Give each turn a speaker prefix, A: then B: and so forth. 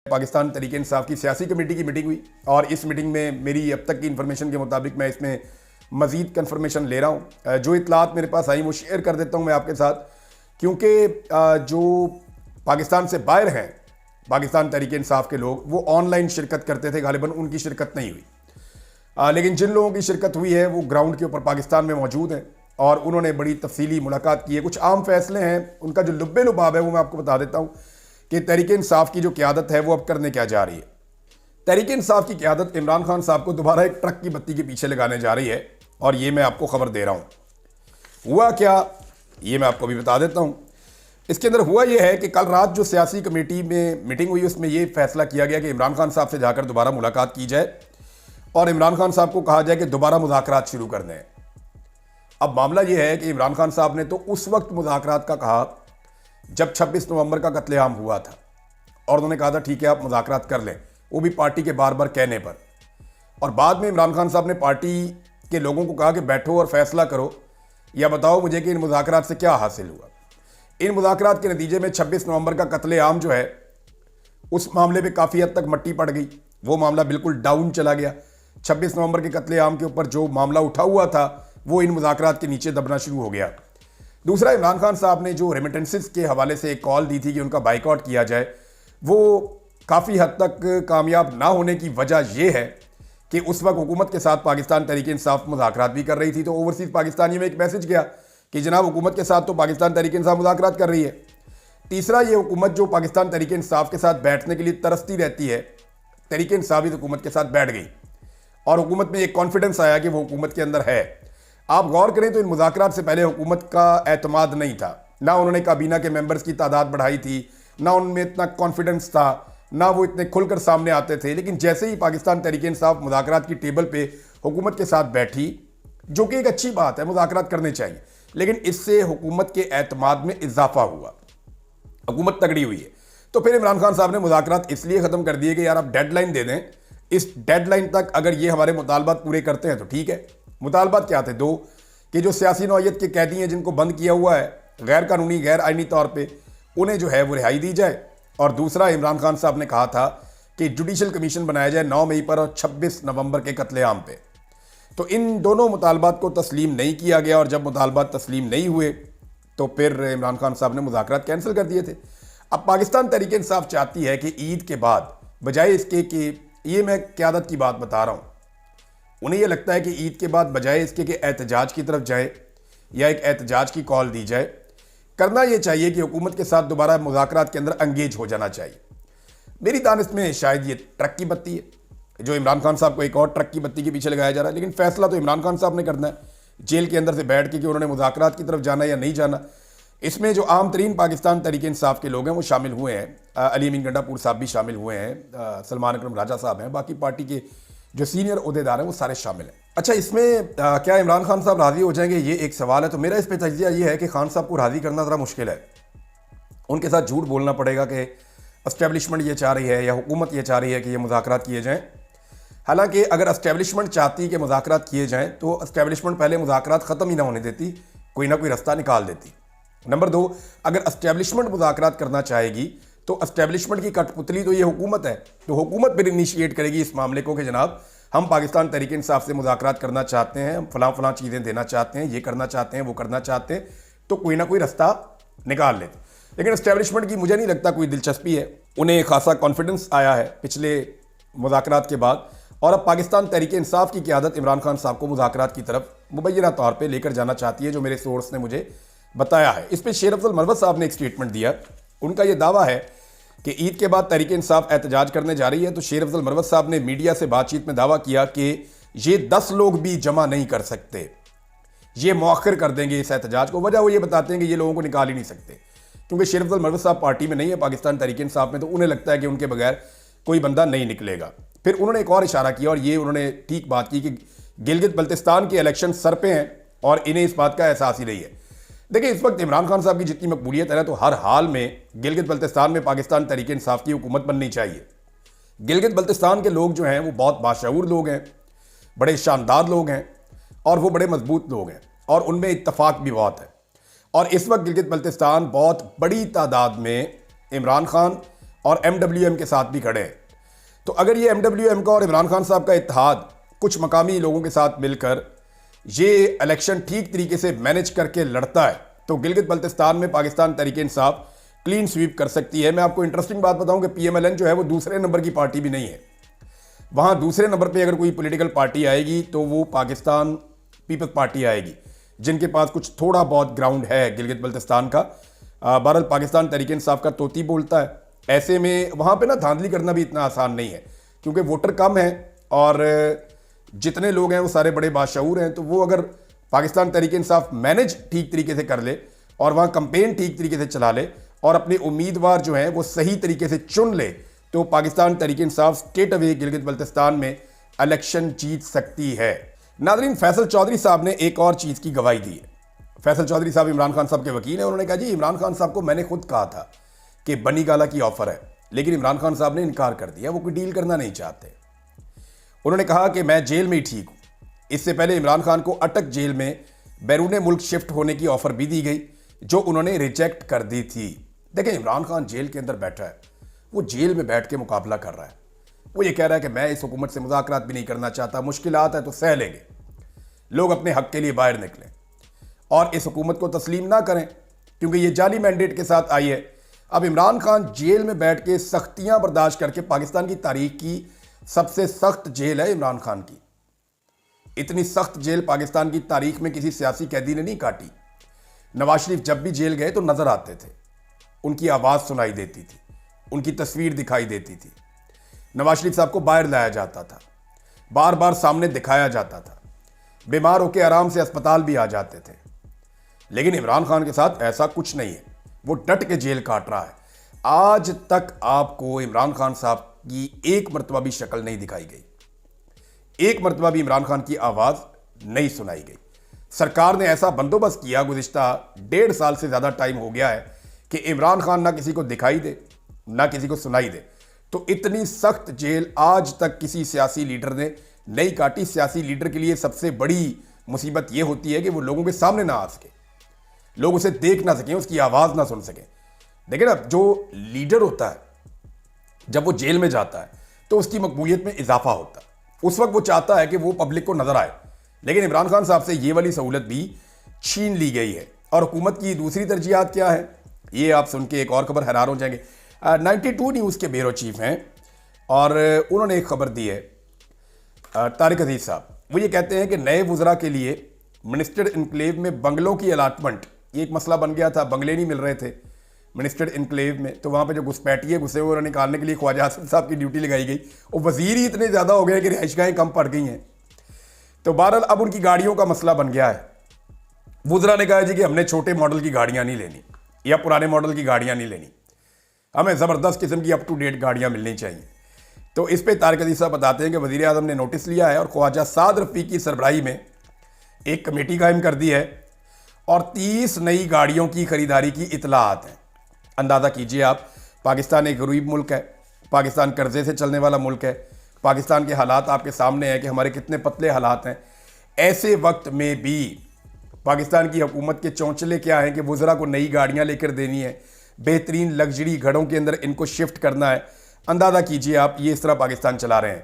A: पाकिस्तान तहरीक इंसाफ की सियासी कमेटी की मीटिंग हुई और इस मीटिंग में मेरी अब तक की इन्फॉर्मेशन के मुताबिक मैं इसमें मज़ीद कन्फर्मेशन ले रहा हूँ। जो इतलात मेरे पास आई वो शेयर कर देता हूँ मैं आपके साथ, क्योंकि जो पाकिस्तान से बाहर हैं पाकिस्तान तहरीक इंसाफ के लोग वो ऑनलाइन शिरकत करते थे, गालिबन उनकी शिरकत नहीं हुई। लेकिन जिन लोगों की शिरकत हुई है वो ग्राउंड के ऊपर पाकिस्तान में मौजूद हैं और उन्होंने बड़ी तफसीली मुलाकात की है। कुछ आम फैसले हैं, उनका जो लुब्बे लुबाब है वो मैं आपको बता देता हूँ कि तहरीक इंसाफ की जो क़यादत है वो अब करने क्या जा रही है। तहरीक इंसाफ की क़यादत इमरान खान साहब को दोबारा एक ट्रक की बत्ती के पीछे लगाने जा रही है और ये मैं आपको खबर दे रहा हूँ। हुआ क्या ये मैं आपको अभी बता देता हूँ। इसके अंदर हुआ ये है कि कल रात जो सियासी कमेटी में मीटिंग हुई उसमें ये फैसला किया गया कि इमरान खान साहब से जाकर दोबारा मुलाकात की जाए और इमरान खान साहब को कहा जाए कि दोबारा मुज़ाकरात शुरू कर दें। अब मामला ये है कि इमरान खान साहब ने तो उस वक्त मुज़ाकरात का कहा जब 26 नवंबर का कत्लेआम हुआ था और उन्होंने कहा था ठीक है आप मुज़ाकरात कर लें, वो भी पार्टी के बार बार कहने पर। और बाद में इमरान खान साहब ने पार्टी के लोगों को कहा कि बैठो और फैसला करो या बताओ मुझे कि इन मुज़ाकरात से क्या हासिल हुआ। इन मुज़ाकरात के नतीजे में 26 नवंबर का कत्लेआम जो है उस मामले पे काफ़ी हद तक मट्टी पड़ गई, वो मामला बिल्कुल डाउन चला गया। 26 नवंबर के कत्लेआम के ऊपर जो मामला उठा हुआ था वो इन मुज़ाकरात के नीचे दबना शुरू हो गया। दूसरा, इमरान खान साहब ने जो रेमिटेंसेस के हवाले से एक कॉल दी थी कि उनका बाइकआउट किया जाए, वो काफ़ी हद तक कामयाब ना होने की वजह यह है कि उस वक्त हुकूमत के साथ पाकिस्तान तहरीक इंसाफ मुज़ाकरात भी कर रही थी, तो ओवरसीज़ पाकिस्तानियों में एक मैसेज गया कि जनाब हुकूमत के साथ तो पाकिस्तान तहरीक इंसाफ मुज़ाकरात कर रही है। तीसरा, ये हुकूमत जो पाकिस्तान तहरीक इंसाफ के साथ बैठने के लिए तरसती रहती है, तहरीक इंसाफ इस हुकूमत के साथ बैठ गई और हुकूमत में एक कॉन्फिडेंस आया कि वो हुकूमत के अंदर है। आप गौर करें तो इन मुज़ाकरात से पहले हुकूमत का एतमाद नहीं था, ना उन्होंने काबीना के मेंबर्स की तादाद बढ़ाई थी, ना उनमें इतना कॉन्फिडेंस था, ना वो इतने खुलकर सामने आते थे। लेकिन जैसे ही पाकिस्तान तहरीक इंसाफ मुज़ाकरात की टेबल पे हुकूमत के साथ बैठी, जो कि एक अच्छी बात है, मुज़ाकरात करने चाहिए, लेकिन इससे हुकूमत के एतमाद में इजाफा हुआ, हुकूमत तगड़ी हुई है। तो फिर इमरान खान साहब ने मुज़ाकरात इसलिए ख़त्म कर दिए कि यार आप डेडलाइन दे दें, इस डेडलाइन तक अगर ये हमारे मुतालबात पूरे करते हैं तो ठीक है। मुतालबात क्या थे? दो, कि जो सियासी नौयत के कैदी हैं जिनको बंद किया हुआ है गैर कानूनी गैर आइनी तौर पे, उन्हें जो है वो रिहाई दी जाए। और दूसरा, इमरान खान साहब ने कहा था कि जुडिशल कमीशन बनाया जाए 9 मई पर और 26 नवंबर के कत्लेआम पे। तो इन दोनों मुतालबात को तस्लीम नहीं किया गया और जब मुतालबात तस्लीम नहीं हुए तो फिर इमरान खान साहब ने मुज़ाकरात कैंसिल कर दिए थे। अब पाकिस्तान तहरीक इंसाफ चाहती है कि ईद के बाद, बजाय इसके कि, ये मैं क़यादत की बात बता रहा हूँ, उन्हें यह लगता है कि ईद के बाद बजाय इसके कि एहतजाज की तरफ जाए या एक एहतजाज की कॉल दी जाए, करना यह चाहिए कि हुकूमत के साथ दोबारा मुज़ाकरात के अंदर एंगेज हो जाना चाहिए। मेरी दानिश में शायद ये ट्रक की बत्ती है जो इमरान खान साहब को एक और ट्रक की बत्ती के पीछे लगाया जा रहा है, लेकिन फैसला तो इमरान खान साहब ने करना है जेल के अंदर से बैठ के कि उन्होंने मुज़ाकरात की तरफ जाना या नहीं जाना। इसमें जो आम तरीन पाकिस्तान तहरीक इंसाफ के लोग हैं वो शामिल हुए हैं। अली अमीन गंडापुर साहब भी शामिल हुए हैं, सलमान अकरम राजा साहब हैं, बाकी पार्टी के जो सीनियर ओहदेदार हैं वो सारे शामिल हैं। अच्छा, इसमें क्या इमरान खान साहब राज़ी हो जाएंगे, ये एक सवाल है। तो मेरा इस पर तजिया ये है कि खान साहब को राज़ी करना ज़रा मुश्किल है। उनके साथ झूठ बोलना पड़ेगा कि एस्टेब्लिशमेंट ये चाह रही है या हुकूमत ये चाह रही है कि ये मुज़ाकरात किए जाएँ। हालांकि अगर एस्टेब्लिशमेंट चाहती कि मुज़ाकरात किए जाएँ तो एस्टेब्लिशमेंट पहले मुज़ाकरात ख़त्म ही ना होने देती, कोई ना कोई रास्ता निकाल देती। नंबर 2, अगर एस्टेब्लिशमेंट मुज़ाकरात करना चाहेगी तो एस्टेब्लिशमेंट की कठपुतली तो ये हुकूमत है, तो हुकूमत फिर इनिशिएट करेगी इस मामले को कि जनाब हम पाकिस्तान तहरीक इंसाफ से मुज़ाकरात करना चाहते हैं, हम फलां चीज़ें देना चाहते हैं, ये करना चाहते हैं, वो करना चाहते हैं, तो कोई ना कोई रास्ता निकाल लेते। लेकिन एस्टेब्लिशमेंट की मुझे नहीं लगता कोई दिलचस्पी है। उन्हें खासा कॉन्फिडेंस आया है पिछले मुज़ाकरात के बाद और अब पाकिस्तान तहरीक इंसाफ की क़यादत इमरान खान साहब को मुज़ाकरात की तरफ मुबैना तौर पर लेकर जाना चाहती है, जो मेरे सोर्स ने मुझे बताया है। इस पर शेर अफजल मरवत साहब ने एक स्टेटमेंट दिया। उनका यह दावा है कि ईद के बाद तहरीक इंसाफ एहतजाज करने जा रही है। तो शेर अफजल मरवत साहब ने मीडिया से बातचीत में दावा किया कि ये 10 लोग भी जमा नहीं कर सकते, ये मौखर कर देंगे इस एहतजाज को। वजह वो ये बताते हैं कि ये लोगों को निकाल ही नहीं सकते, क्योंकि शेर अफजल मरवत साहब पार्टी में नहीं है, पाकिस्तान तहरीक इंसाफ में, तो उन्हें लगता है कि उनके बगैर कोई बंदा नहीं निकलेगा। फिर उन्होंने एक और इशारा किया और ये उन्होंने ठीक बात की कि गिलगित बल्तिस्तान के इलेक्शन सर पे हैं और इन्हें इस बात का एहसास ही नहीं है। देखिए, इस वक्त इमरान खान साहब की जितनी मकबूलियत है ना, तो हर हाल में गिलगित बल्तिस्तान में पाकिस्तान तहरीक इंसाफ की हुकूमत बननी चाहिए। गिलगित बल्तिस्तान के लोग जो हैं वो बहुत बाशऊर लोग हैं, बड़े शानदार लोग हैं और वो बड़े मजबूत लोग हैं और उनमें इत्तफाक भी बहुत है। और इस वक्त गिलगित बल्तिस्तान बहुत बड़ी तादाद में इमरान खान और MWM के साथ भी खड़े हैं। तो अगर ये MWM का और इमरान खान साहब का इत्तेहाद कुछ मकामी लोगों के साथ मिलकर ये इलेक्शन ठीक तरीके से मैनेज करके लड़ता है तो गिलगित बल्तिस्तान में पाकिस्तान तहरीक-ए-इंसाफ क्लीन स्वीप कर सकती है। मैं आपको इंटरेस्टिंग बात बताऊं कि PMLN जो है वो दूसरे नंबर की पार्टी भी नहीं है। वहां दूसरे नंबर पे अगर कोई पॉलिटिकल पार्टी आएगी तो वो पाकिस्तान पीपल्स पार्टी आएगी, जिनके पास कुछ थोड़ा बहुत ग्राउंड है गिलगित बल्तिस्तान का। बहरहाल पाकिस्तान तहरीक-ए-इंसाफ का तोती बोलता है। ऐसे में वहां पे ना धांधली करना भी इतना आसान नहीं है, क्योंकि वोटर कम है और जितने लोग हैं वो सारे बड़े बाशऊर हैं। तो वो अगर पाकिस्तान तहरीक-ए-इंसाफ मैनेज ठीक तरीके से कर ले और वहाँ कंपेन ठीक तरीके से चला ले और अपने उम्मीदवार जो हैं वो सही तरीके से चुन ले, तो पाकिस्तान तहरीक-ए-इंसाफ स्टेट अवे गिलगित बल्तिस्तान में इलेक्शन जीत सकती है। नाज़रीन, फैसल चौधरी साहब ने एक और चीज़ की गवाही दी है। फैसल चौधरी साहब इमरान खान साहब के वकील हैं। उन्होंने कहा जी इमरान खान साहब को मैंने खुद कहा था कि बनी गाला की ऑफर है, लेकिन इमरान खान साहब ने इनकार कर दिया, वो कोई डील करना नहीं चाहते। उन्होंने कहा कि मैं जेल में ही ठीक हूँ। इससे पहले इमरान खान को अटक जेल में बैरून मुल्क शिफ्ट होने की ऑफर भी दी गई, जो उन्होंने रिजेक्ट कर दी थी। देखें, इमरान खान जेल के अंदर बैठा है, वो जेल में बैठ के मुकाबला कर रहा है। वो ये कह रहा है कि मैं इस हुकूमत से मुज़ाकरात भी नहीं करना चाहता, मुश्किलात है तो सह लेंगे, लोग अपने हक के लिए बाहर निकलें और इस हुकूमत को तस्लीम ना करें, क्योंकि ये जाली मैंडेट के साथ आई है। अब इमरान खान जेल में बैठ के सख्तियां बर्दाश्त करके, पाकिस्तान की तारीख की सबसे सख्त जेल है इमरान खान की। इतनी सख्त जेल पाकिस्तान की तारीख में किसी सियासी कैदी ने नहीं काटी। नवाज शरीफ जब भी जेल गए तो नजर आते थे, उनकी आवाज़ सुनाई देती थी, उनकी तस्वीर दिखाई देती थी। नवाज शरीफ साहब को बाहर लाया जाता था, बार बार सामने दिखाया जाता था, बीमार होकर आराम से अस्पताल भी आ जाते थे। लेकिन इमरान खान के साथ ऐसा कुछ नहीं है, वो डट के जेल काट रहा है। आज तक आपको इमरान खान साहब की एक मरतबा भी शक्ल नहीं दिखाई गई, एक मरतबा भी इमरान खान की आवाज़ नहीं सुनाई गई। सरकार ने ऐसा बंदोबस्त किया, गुज़िश्ता 1.5 साल से ज़्यादा टाइम हो गया है कि इमरान खान ना किसी को दिखाई दे ना किसी को सुनाई दे। तो इतनी सख्त जेल आज तक किसी सियासी लीडर ने नहीं काटी। सियासी लीडर के लिए सबसे बड़ी मुसीबत यह होती है कि वो लोगों के सामने ना आ सके, लोग उसे देख ना सकें, उसकी आवाज़ ना सुन सकें। देखिए ना, जो लीडर होता है जब वो जेल में जाता है तो उसकी मकबूलियत में इजाफा होता है। उस वक्त वो चाहता है कि वो पब्लिक को नजर आए, लेकिन इमरान खान साहब से ये वाली सहूलत भी छीन ली गई है। और हुकूमत की दूसरी तरजीहात क्या है, ये आप सुन के एक और खबर हैरान हो जाएंगे। 92 न्यूज़ के ब्यूरो चीफ हैं और उन्होंने एक खबर दी है, तारिक अजीज साहब। वो ये कहते हैं कि नए वुज़रा के लिए मिनिस्टर इनक्लेव में बंगलों की अलाटमेंट, ये एक मसला बन गया था, बंगले नहीं मिल रहे थे मिनिस्टर इनक्लेव में। तो वहाँ पे जो घुसपैठिए घुसे हुए उन्हें निकालने के लिए ख्वाजा आसिफ साहब की ड्यूटी लगाई गई। और वजीर ही इतने ज़्यादा हो गए कि रिहाइशगाहें कम पड़ गई हैं। तो बहरहाल अब उनकी गाड़ियों का मसला बन गया है। वुज़रा ने कहा जी कि हमने छोटे मॉडल की गाड़ियाँ नहीं लेनी या पुराने मॉडल की गाड़ियाँ नहीं लेनी, हमें ज़बरदस्त किस्म की अप टू डेट गाड़ियाँ मिलनी चाहिए। तो इस पर तारिक अजीज साहब बताते हैं कि वज़ीर आज़म ने नोटिस लिया है और ख्वाजा साद रफ़ीक की सरबराही में एक कमेटी कायम कर दी है और 30 नई गाड़ियों की खरीदारी की इतलात है। अंदाज़ा कीजिए आप, पाकिस्तान एक गरीब मुल्क है, पाकिस्तान कर्जे से चलने वाला मुल्क है, पाकिस्तान के हालात आपके सामने हैं कि हमारे कितने पतले हालात हैं। ऐसे वक्त में भी पाकिस्तान की हुकूमत के चौंचले क्या हैं कि वुज़रा को नई गाड़ियाँ लेकर देनी है, बेहतरीन लग्जरी घरों के अंदर इनको शिफ्ट करना है। अंदाज़ा कीजिए आप, ये इस तरह पाकिस्तान चला रहे हैं।